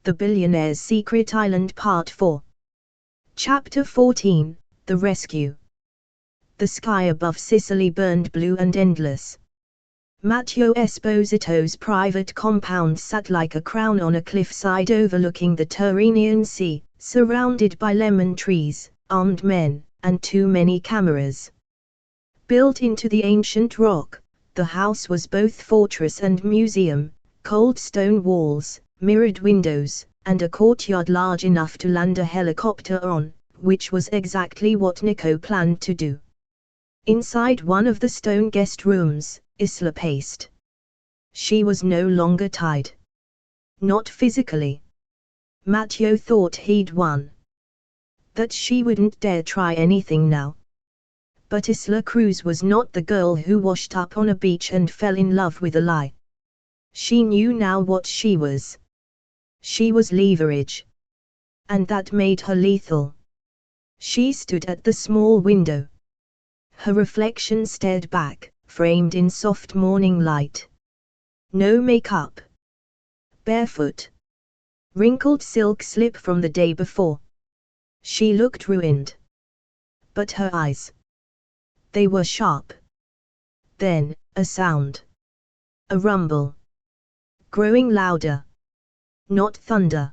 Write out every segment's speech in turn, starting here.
The Billionaire's Secret Island Part 4. Chapter 14, The Rescue. The sky above Sicily burned blue and endless. Matteo Esposito's private compound sat like a crown on a cliffside overlooking the Tyrrhenian Sea, surrounded by lemon trees, armed men, and too many cameras. Built into the ancient rock, the house was both fortress and museum, cold stone walls, mirrored windows, and a courtyard large enough to land a helicopter on, which was exactly what Nico planned to do. Inside one of the stone guest rooms, Isla paced. She was no longer tied. Not physically. Matteo thought he'd won. That she wouldn't dare try anything now. But Isla Cruz was not the girl who washed up on a beach and fell in love with a lie. She knew now what she was. She was leverage. And that made her lethal. She stood at the small window. Her reflection stared back, framed in soft morning light. No makeup. Barefoot. Wrinkled silk slip from the day before. She looked ruined. But her eyes. They were sharp. Then, a sound. A rumble. Growing louder. Not thunder.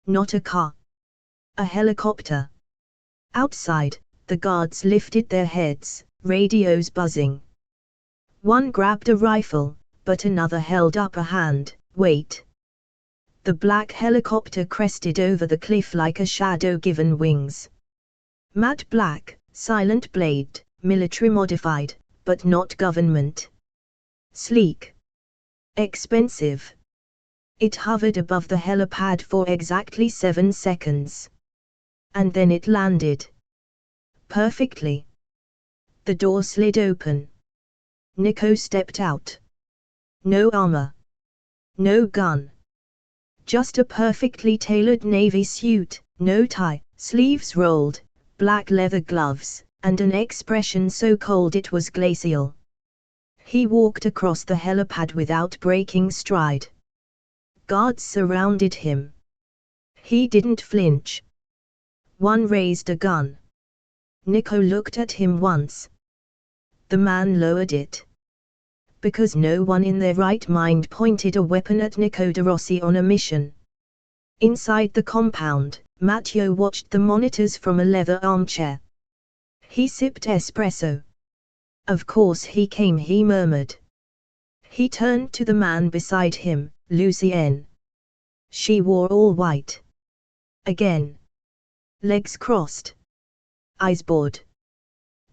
Not a car. A helicopter. Outside, the guards lifted their heads, radios buzzing. One grabbed a rifle, but another held up a hand. Wait. The black helicopter crested over the cliff like a shadow given wings. Matte black, silent blade, military modified, but not government. Sleek. Expensive. It hovered above the helipad for exactly 7 seconds. And then it landed. Perfectly. The door slid open. Nico stepped out. No armor. No gun. Just a perfectly tailored navy suit, no tie, sleeves rolled, black leather gloves, and an expression so cold it was glacial. He walked across the helipad without breaking stride. Guards surrounded him. He didn't flinch. One raised a gun. Nico looked at him once. The man lowered it. Because no one in their right mind pointed a weapon at Nico De Rossi on a mission. Inside the compound, Matteo watched the monitors from a leather armchair. He sipped espresso. Of course he murmured. He turned to the man beside him, Lucienne. She wore all white. Again. Legs crossed. Eyes bored.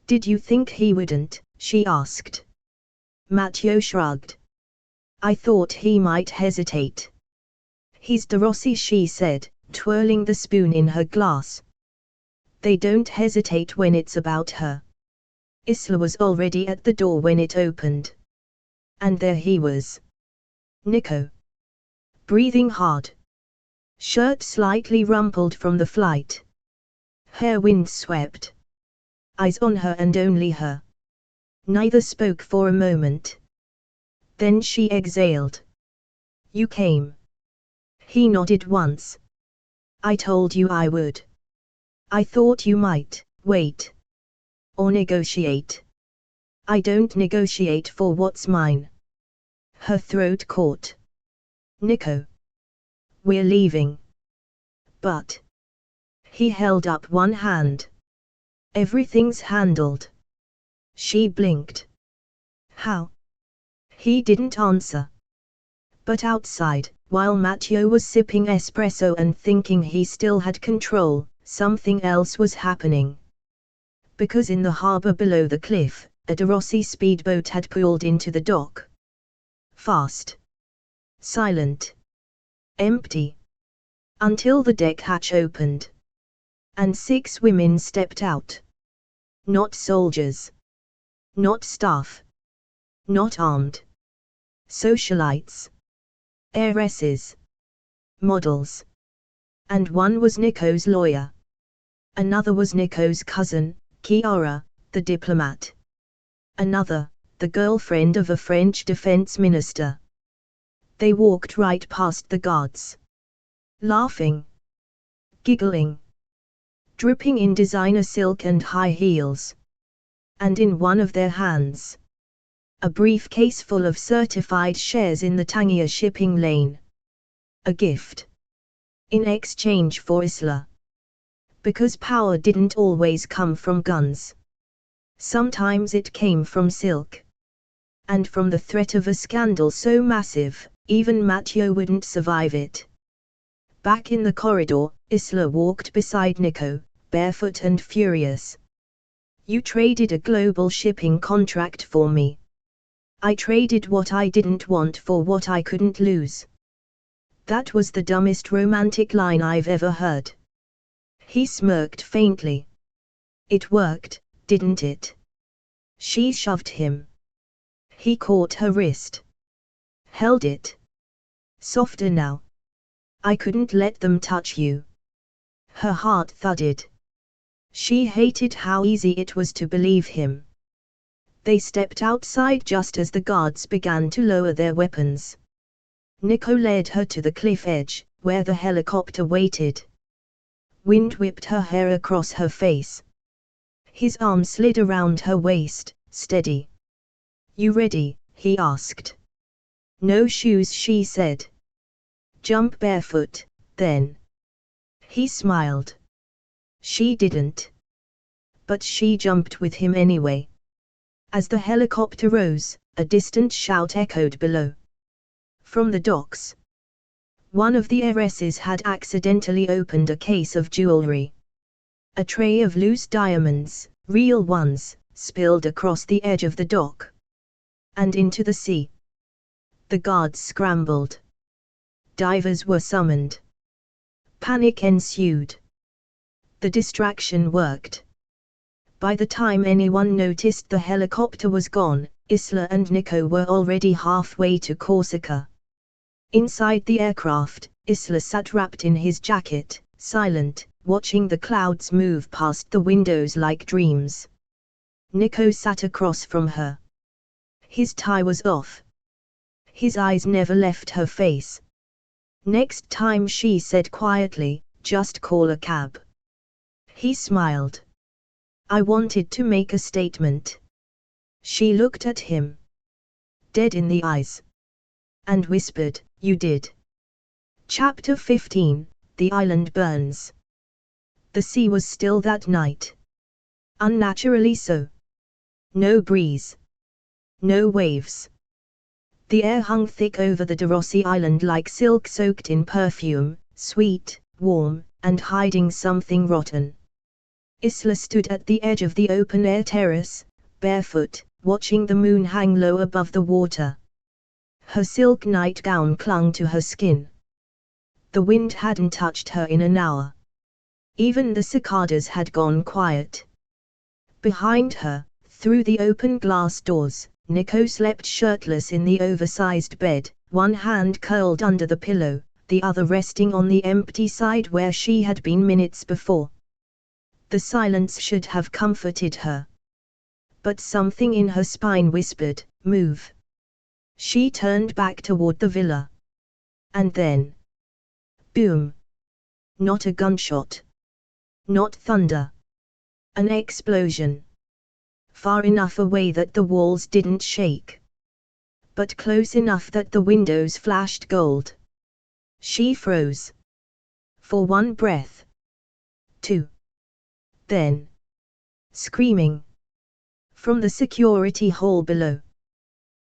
Did you think he wouldn't? She asked. Matteo shrugged. I thought he might hesitate. He's De Rossi, she said, twirling the spoon in her glass. They don't hesitate when it's about her. Isla was already at the door when it opened. And there he was. Nico. Breathing hard. Shirt slightly rumpled from the flight. Hair wind-swept. Eyes on her and only her. Neither spoke for a moment. Then she exhaled. You came. He nodded once. I told you I would. I thought you might, wait. Or negotiate. I don't negotiate for what's mine. Her throat caught. Nico. We're leaving. But. He held up one hand. Everything's handled. She blinked. How? He didn't answer. But outside, while Matteo was sipping espresso and thinking he still had control, something else was happening. Because in the harbor below the cliff, a De Rossi speedboat had pulled into the dock. Fast. Silent. Empty. Until the deck hatch opened. And 6 women stepped out. Not soldiers. Not staff. Not armed. Socialites. Heiresses. Models. And one was Nico's lawyer. Another was Nico's cousin, Chiara, the diplomat. Another, the girlfriend of a French defense minister. They walked right past the guards. laughing, giggling, dripping in designer silk and high heels. And in one of their hands, a briefcase full of certified shares in the Tangier shipping lane. A gift. In exchange for Isla. Because power didn't always come from guns. Sometimes it came from silk. And from the threat of a scandal so massive, even Matteo wouldn't survive it. Back in the corridor, Isla walked beside Nico, barefoot and furious. You traded a global shipping contract for me. I traded what I didn't want for what I couldn't lose. That was the dumbest romantic line I've ever heard. He smirked faintly. It worked, didn't it? She shoved him. He caught her wrist. Held it. Softer now. I couldn't let them touch you. Her heart thudded. She hated how easy it was to believe him. They stepped outside just as the guards began to lower their weapons. Nico led her to the cliff edge, where the helicopter waited. Wind whipped her hair across her face. His arm slid around her waist, steady. You ready? He asked. No shoes, she said. Jump barefoot, then. He smiled. She didn't. But she jumped with him anyway. As the helicopter rose, a distant shout echoed below. From the docks. One of the heiresses had accidentally opened a case of jewelry. A tray of loose diamonds, real ones, spilled across the edge of the dock. And into the sea. The guards scrambled. Divers were summoned. Panic ensued. The distraction worked. By the time anyone noticed the helicopter was gone, Isla and Nico were already halfway to Corsica. Inside the aircraft, Isla sat wrapped in his jacket, silent, watching the clouds move past the windows like dreams. Nico sat across from her. His tie was off. His eyes never left her face. Next time, she said quietly, just call a cab. He smiled. I wanted to make a statement. She looked at him. Dead in the eyes. And whispered, you did. Chapter 15, The Island Burns. The sea was still that night. Unnaturally so. No breeze. No waves. The air hung thick over the De Rossi island like silk soaked in perfume, sweet, warm, and hiding something rotten. Isla stood at the edge of the open-air terrace, barefoot, watching the moon hang low above the water. Her silk nightgown clung to her skin. The wind hadn't touched her in an hour. Even the cicadas had gone quiet. Behind her, through the open glass doors, Nico slept shirtless in the oversized bed, one hand curled under the pillow, the other resting on the empty side where she had been minutes before. The silence should have comforted her. But something in her spine whispered, move. She turned back toward the villa. And then. Boom. Not a gunshot. Not thunder. An explosion. Far enough away that the walls didn't shake. But close enough that the windows flashed gold. She froze. For one breath. Two. Then. Screaming. From the security hall below.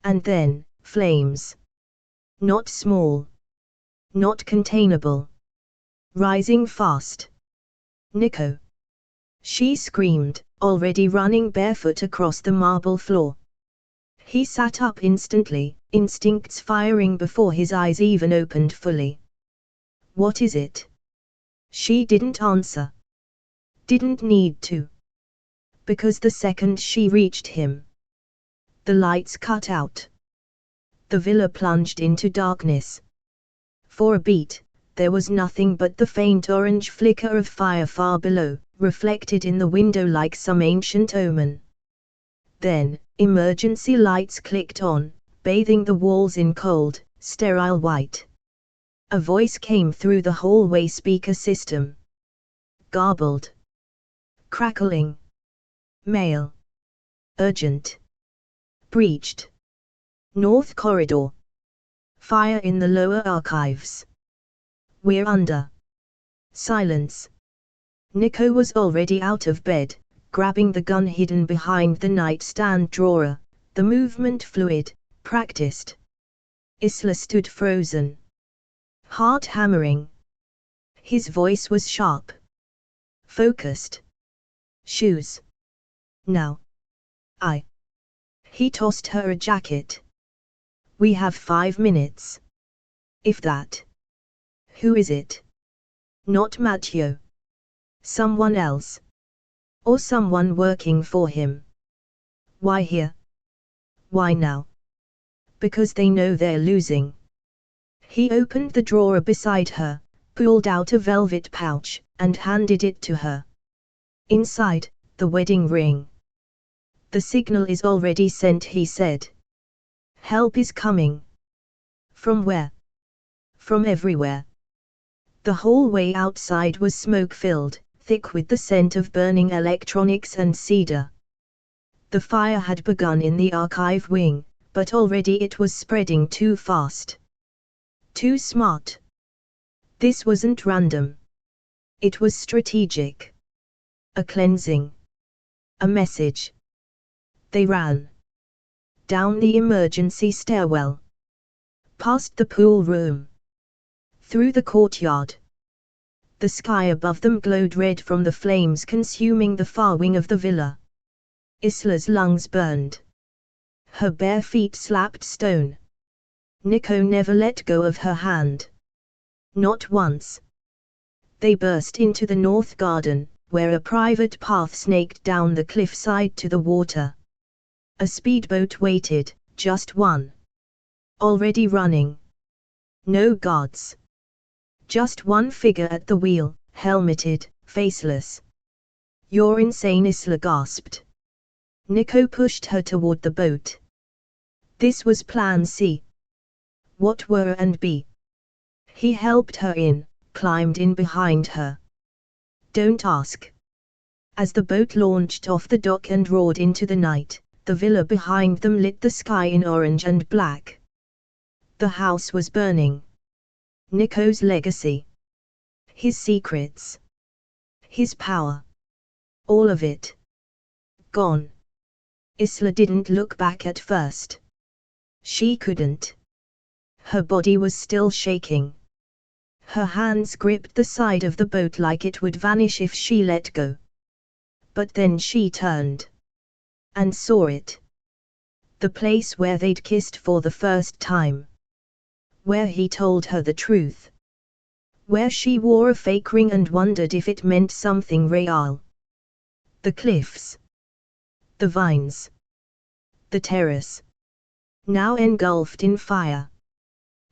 And then, flames. Not small. Not containable. Rising fast. Nico. She screamed, already running barefoot across the marble floor. He sat up instantly, instincts firing before his eyes even opened fully. What is it? She didn't answer. Didn't need to. Because the second she reached him, the lights cut out. The villa plunged into darkness. For a beat, there was nothing but the faint orange flicker of fire far below, reflected in the window like some ancient omen. Then, emergency lights clicked on, bathing the walls in cold, sterile white. A voice came through the hallway speaker system. Garbled. Crackling. Mail. Urgent. Breached. North Corridor. Fire in the lower archives. We're under. Silence. Nico was already out of bed, grabbing the gun hidden behind the nightstand drawer, the movement fluid, practiced. Isla stood frozen. Heart hammering. His voice was sharp. Focused. Shoes. Now. He tossed her a jacket. We have 5 minutes. If that. Who is it? Not Matteo. Someone else. Or someone working for him. Why here? Why now? Because they know they're losing. He opened the drawer beside her, pulled out a velvet pouch, and handed it to her. Inside, the wedding ring. The signal is already sent, he said. Help is coming. From where? From everywhere. The hallway outside was smoke-filled, thick with the scent of burning electronics and cedar. The fire had begun in the archive wing, but already it was spreading too fast. Too smart. This wasn't random. It was strategic. A cleansing. A message. They ran. Down the emergency stairwell. Past the pool room. Through the courtyard. The sky above them glowed red from the flames consuming the far wing of the villa. Isla's lungs burned. Her bare feet slapped stone. Nico never let go of her hand. Not once. They burst into the north garden, where a private path snaked down the cliffside to the water. A speedboat waited, just one. Already running. No guards. Just one figure at the wheel, helmeted, faceless. You're insane, Isla gasped. Nico pushed her toward the boat. This was Plan C. What were and B? He helped her in, climbed in behind her. Don't ask. As the boat launched off the dock and roared into the night, the villa behind them lit the sky in orange and black. The house was burning. Nico's legacy. His secrets. His power. All of it. Gone. Isla didn't look back at first. She couldn't. Her body was still shaking. Her hands gripped the side of the boat like it would vanish if she let go. But then she turned. And saw it. The place where they'd kissed for the first time. Where he told her the truth. Where she wore a fake ring and wondered if it meant something real. The cliffs. The vines. The terrace. Now engulfed in fire.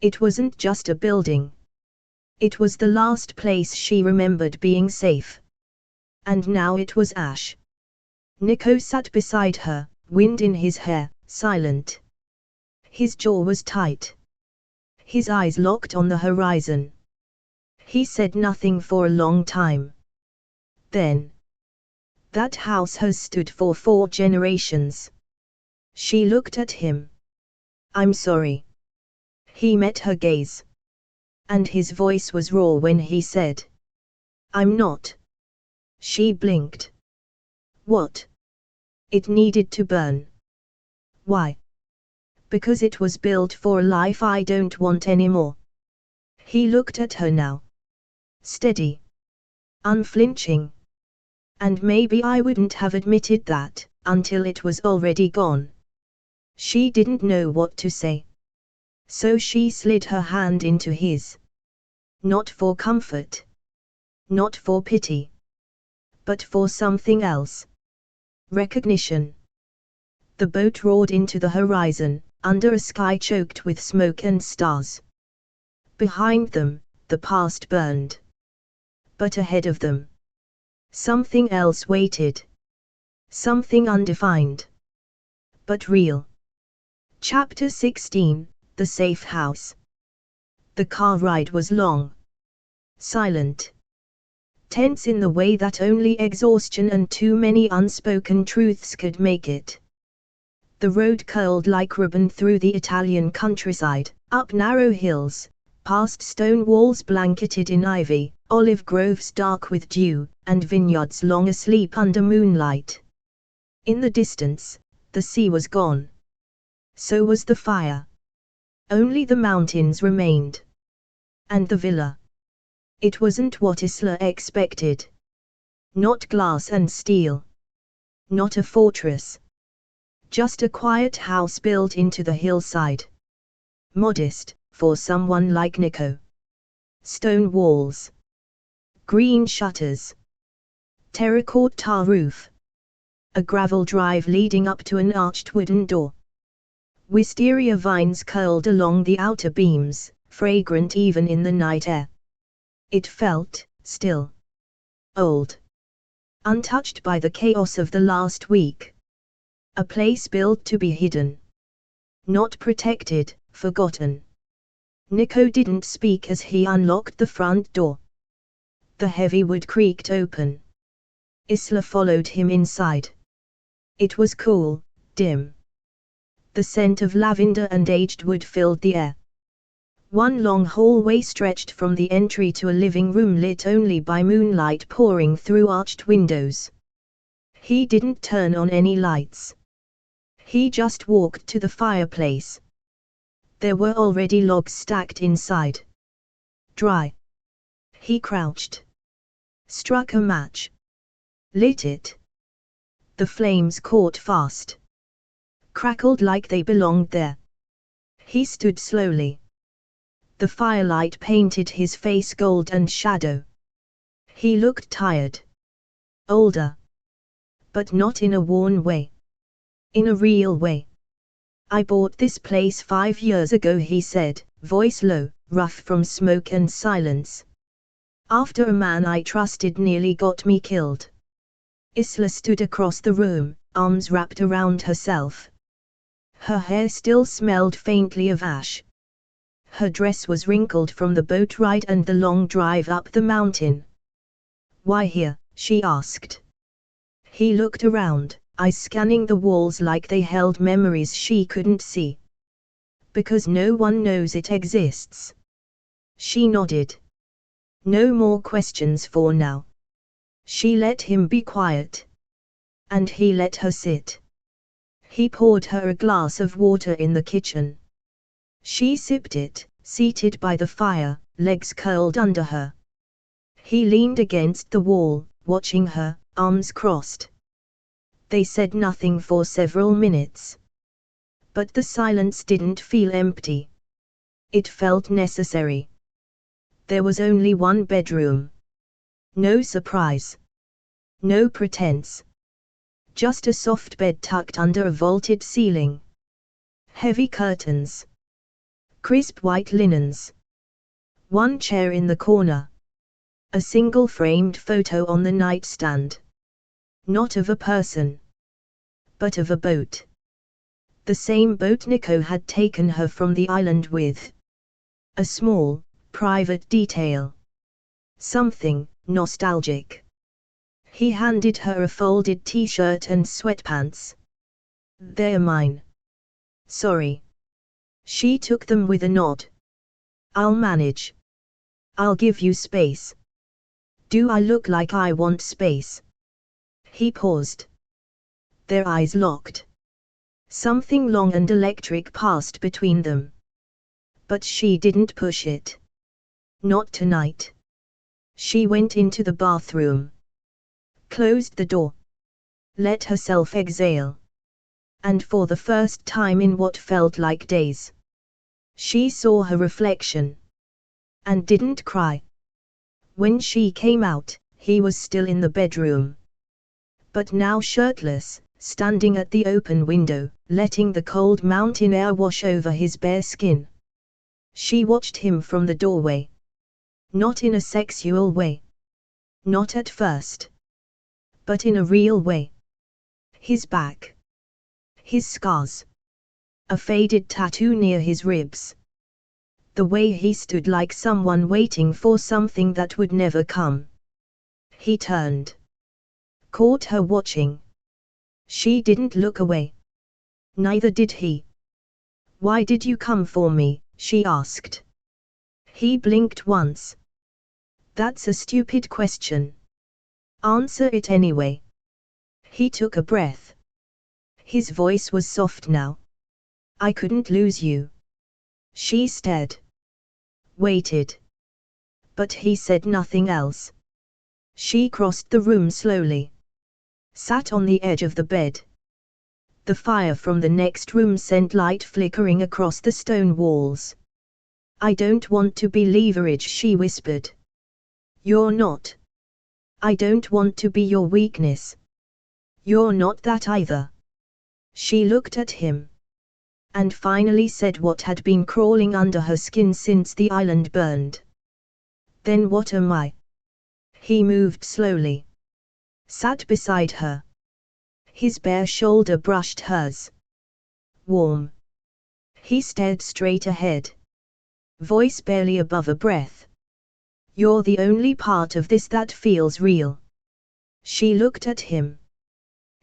It wasn't just a building. It was the last place she remembered being safe. And now it was ash. Nico sat beside her, wind in his hair, silent. His jaw was tight. His eyes locked on the horizon. He said nothing for a long time. Then. That house has stood for 4 generations. She looked at him. I'm sorry. He met her gaze. And his voice was raw when he said. I'm not. She blinked. What? It needed to burn. Why? Because it was built for a life I don't want anymore. He looked at her now. Steady. Unflinching. And maybe I wouldn't have admitted that, until it was already gone. She didn't know what to say. So she slid her hand into his. Not for comfort. Not for pity. But for something else. Recognition. The boat roared into the horizon, under a sky choked with smoke and stars. Behind them, the past burned. But ahead of them, something else waited. Something undefined. But real. Chapter 16, The Safe House. The car ride was long. Silent. Tense in the way that only exhaustion and too many unspoken truths could make it. The road curled like ribbon through the Italian countryside, up narrow hills, past stone walls blanketed in ivy, olive groves dark with dew, and vineyards long asleep under moonlight. In the distance, the sea was gone. So was the fire. Only the mountains remained. And the villa. It wasn't what Isla expected. Not glass and steel. Not a fortress. Just a quiet house built into the hillside. Modest, for someone like Nico. Stone walls. Green shutters. Terracotta roof. A gravel drive leading up to an arched wooden door. Wisteria vines curled along the outer beams, fragrant even in the night air. It felt still. Old. Untouched by the chaos of the last week. A place built to be hidden. Not protected, forgotten. Nico didn't speak as he unlocked the front door. The heavy wood creaked open. Isla followed him inside. It was cool, dim. The scent of lavender and aged wood filled the air. One long hallway stretched from the entry to a living room lit only by moonlight pouring through arched windows. He didn't turn on any lights. He just walked to the fireplace. There were already logs stacked inside. Dry. He crouched. Struck a match. Lit it. The flames caught fast. Crackled like they belonged there. He stood slowly. The firelight painted his face gold and shadow. He looked tired. Older. But not in a worn way. In a real way. I bought this place 5 years ago, he said, voice low, rough from smoke and silence. After a man I trusted nearly got me killed. Isla stood across the room, arms wrapped around herself. Her hair still smelled faintly of ash. Her dress was wrinkled from the boat ride and the long drive up the mountain. Why here? She asked. He looked around, eyes scanning the walls like they held memories she couldn't see. Because no one knows it exists. She nodded. No more questions for now. She let him be quiet. And he let her sit. He poured her a glass of water in the kitchen. She sipped it, seated by the fire, legs curled under her. He leaned against the wall, watching her, arms crossed. They said nothing for several minutes. But the silence didn't feel empty. It felt necessary. There was only one bedroom. No surprise. No pretense. Just a soft bed tucked under a vaulted ceiling. Heavy curtains. Crisp white linens. One chair in the corner. A single framed photo on the nightstand. Not of a person. But of a boat. The same boat Nico had taken her from the island with. A small, private detail. Something nostalgic. He handed her a folded t-shirt and sweatpants. They're mine. Sorry. She took them with a nod. I'll manage. I'll give you space. Do I look like I want space? He paused. Their eyes locked. Something long and electric passed between them. But she didn't push it. Not tonight. She went into the bathroom. Closed the door. Let herself exhale. And for the first time in what felt like days, she saw her reflection. And didn't cry. When she came out, he was still in the bedroom. But now shirtless, standing at the open window, letting the cold mountain air wash over his bare skin. She watched him from the doorway. Not in a sexual way. Not at first. But in a real way. His back. His scars. A faded tattoo near his ribs. The way he stood like someone waiting for something that would never come. He turned. Caught her watching. She didn't look away. Neither did he. "Why did you come for me?" she asked. He blinked once. "That's a stupid question. Answer it anyway." He took a breath. His voice was soft now. "I couldn't lose you." She stared. Waited. But he said nothing else. She crossed the room slowly. Sat on the edge of the bed. The fire from the next room sent light flickering across the stone walls. "I don't want to be leverage," she whispered. "You're not. I don't want to be your weakness. You're not that either." She looked at him. And finally said what had been crawling under her skin since the island burned. "Then what am I?" He moved slowly. Sat beside her. His bare shoulder brushed hers. "Warm." He stared straight ahead. Voice barely above a breath. "You're the only part of this that feels real." She looked at him.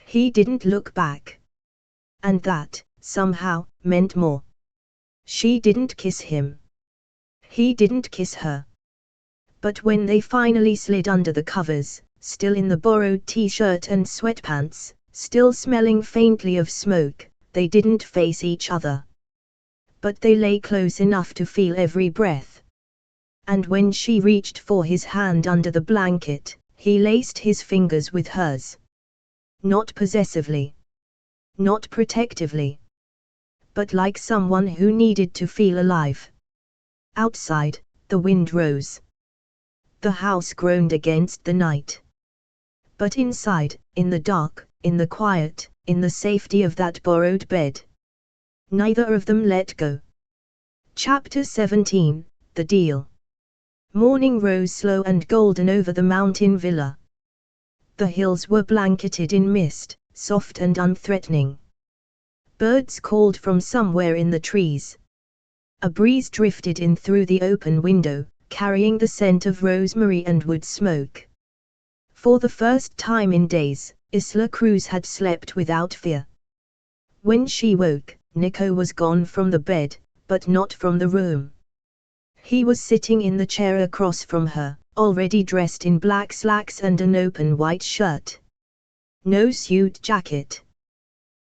He didn't look back. And that, somehow, meant more. She didn't kiss him. He didn't kiss her. But when they finally slid under the covers, still in the borrowed t-shirt and sweatpants, still smelling faintly of smoke, they didn't face each other. But they lay close enough to feel every breath. And when she reached for his hand under the blanket, he laced his fingers with hers. Not possessively. Not protectively. But like someone who needed to feel alive. Outside, the wind rose. The house groaned against the night. But inside, in the dark, in the quiet, in the safety of that borrowed bed, neither of them let go. Chapter 17, The Deal. Morning rose slow and golden over the mountain villa. The hills were blanketed in mist, soft and unthreatening. Birds called from somewhere in the trees. A breeze drifted in through the open window, carrying the scent of rosemary and wood smoke. For the first time in days, Isla Cruz had slept without fear. When she woke, Nico was gone from the bed, but not from the room. He was sitting in the chair across from her, already dressed in black slacks and an open white shirt. No suit jacket.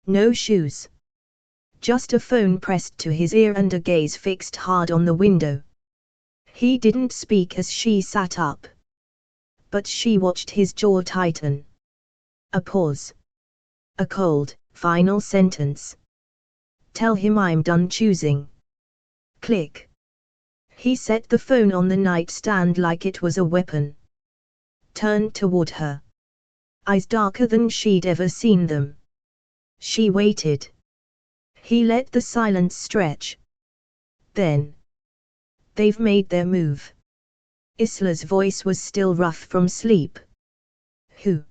No shoes. Just a phone pressed to his ear and a gaze fixed hard on the window. He didn't speak as she sat up. But she watched his jaw tighten. A pause. A cold, final sentence. "Tell him I'm done choosing." Click. He set the phone on the nightstand like it was a weapon. Turned toward her. Eyes darker than she'd ever seen them. She waited. He let the silence stretch. Then. "They've made their move." Isla's voice was still rough from sleep. "Who?"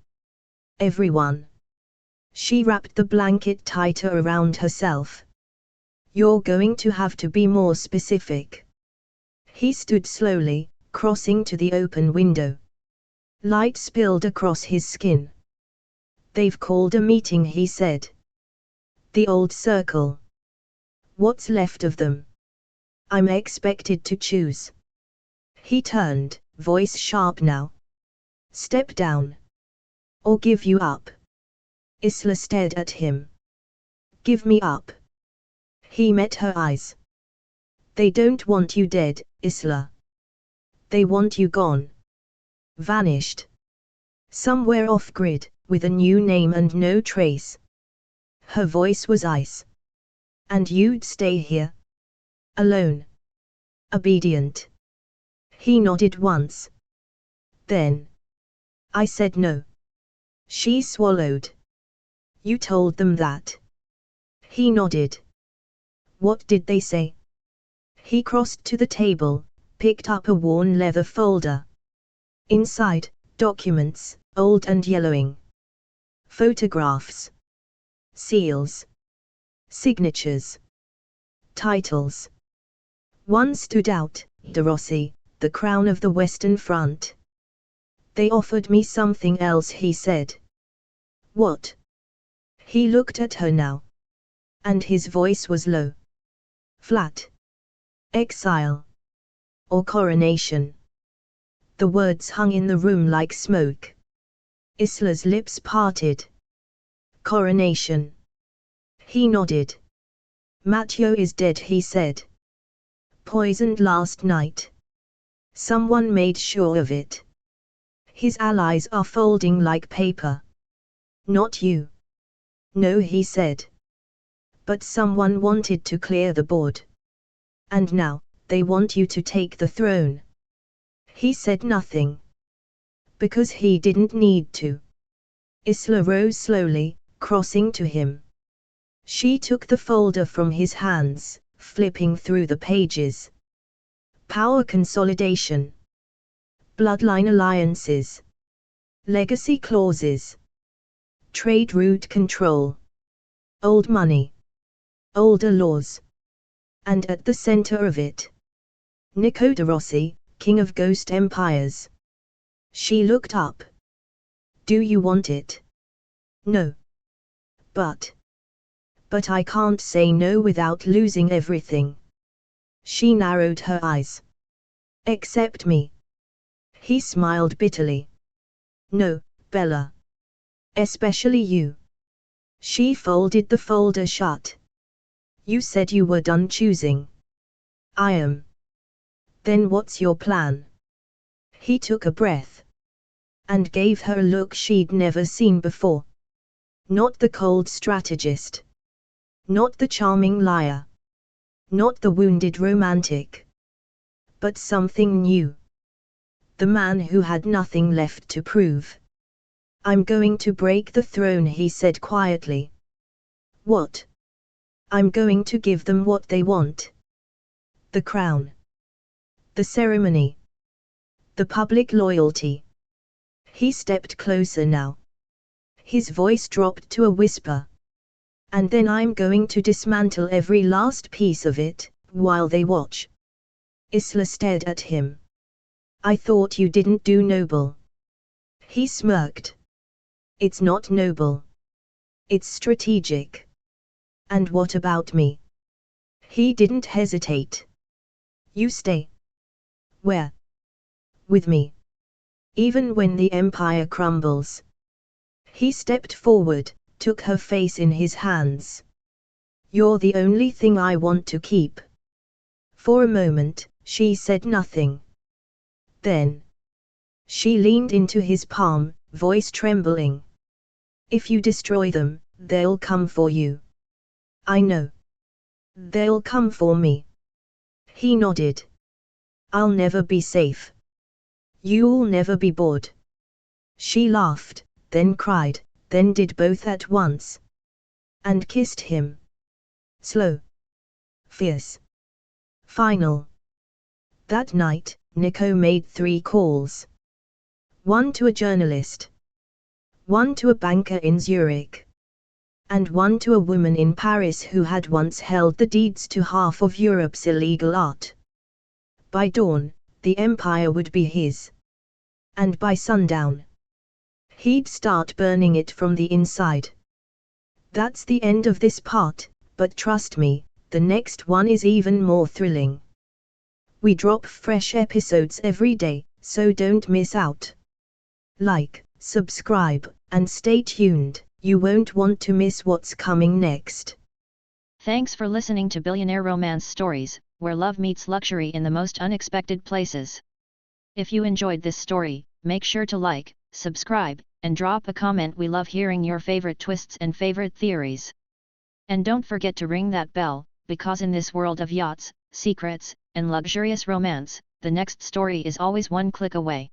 "Everyone." She wrapped the blanket tighter around herself. "You're going to have to be more specific." He stood slowly, crossing to the open window. Light spilled across his skin. "They've called a meeting," he said. "The old circle. What's left of them. I'm expected to choose." He turned, voice sharp now. "Step down. Or give you up." Isla stared at him. "Give me up." He met her eyes. "They don't want you dead, Isla. They want you gone. Vanished. Somewhere off-grid, with a new name and no trace." Her voice was ice. "And you'd stay here? Alone? Obedient?" He nodded once. Then. "I said no." She swallowed. "You told them that?" He nodded. "What did they say?" He crossed to the table, picked up a worn leather folder. Inside, documents, old and yellowing. Photographs. Seals. Signatures. Titles. One stood out, De Rossi, the crown of the Western Front. They offered me something else, he said. What? He looked at her now. And his voice was low. Flat. Exile. Or coronation. The words hung in the room like smoke. Isla's lips parted. Coronation. He nodded. Matteo is dead, he said. Poisoned last night. Someone made sure of it. His allies are folding like paper. Not you. No, he said. But someone wanted to clear the board. And now, they want you to take the throne. He said nothing. Because he didn't need to. Isla rose slowly, crossing to him. She took the folder from his hands, flipping through the pages. Power consolidation. Bloodline alliances. Legacy clauses. Trade route control. Old money. Older laws. And at the center of it, Nico De Rossi, king of ghost empires. She looked up. Do you want it? No. But I can't say no without losing everything. She narrowed her eyes. Except me. He smiled bitterly. No, Bella. Especially you. She folded the folder shut. You said you were done choosing. I am. Then what's your plan? He took a breath. And gave her a look she'd never seen before. Not the cold strategist. Not the charming liar. Not the wounded romantic. But something new. The man who had nothing left to prove. I'm going to break the throne, he said quietly. What? I'm going to give them what they want. The crown. The ceremony. The public loyalty. He stepped closer now. His voice dropped to a whisper. And then I'm going to dismantle every last piece of it, while they watch. Isla stared at him. I thought you didn't do noble. He smirked. It's not noble. It's strategic. And what about me? He didn't hesitate. You stay. Where? With me. Even when the empire crumbles. He stepped forward, took her face in his hands. You're the only thing I want to keep. For a moment, she said nothing. Then she leaned into his palm, voice trembling. If you destroy them, they'll come for you. I know. They'll come for me. He nodded. I'll never be safe. You'll never be bored. She laughed, then cried, then did both at once. And kissed him. Slow. Fierce. Final. That night, Nico made 3 calls. One to a journalist. One to a banker in Zurich. And one to a woman in Paris who had once held the deeds to half of Europe's illegal art. By dawn, the empire would be his. And by sundown, he'd start burning it from the inside. That's the end of this part, but trust me, the next one is even more thrilling. We drop fresh episodes every day, so don't miss out. Like, subscribe, and stay tuned, you won't want to miss what's coming next. Thanks for listening to Billionaire Romance Stories, where love meets luxury in the most unexpected places. If you enjoyed this story, make sure to like, subscribe, and drop a comment. We love hearing your favorite twists and favorite theories. And don't forget to ring that bell, because in this world of yachts, secrets, and luxurious romance, the next story is always one click away.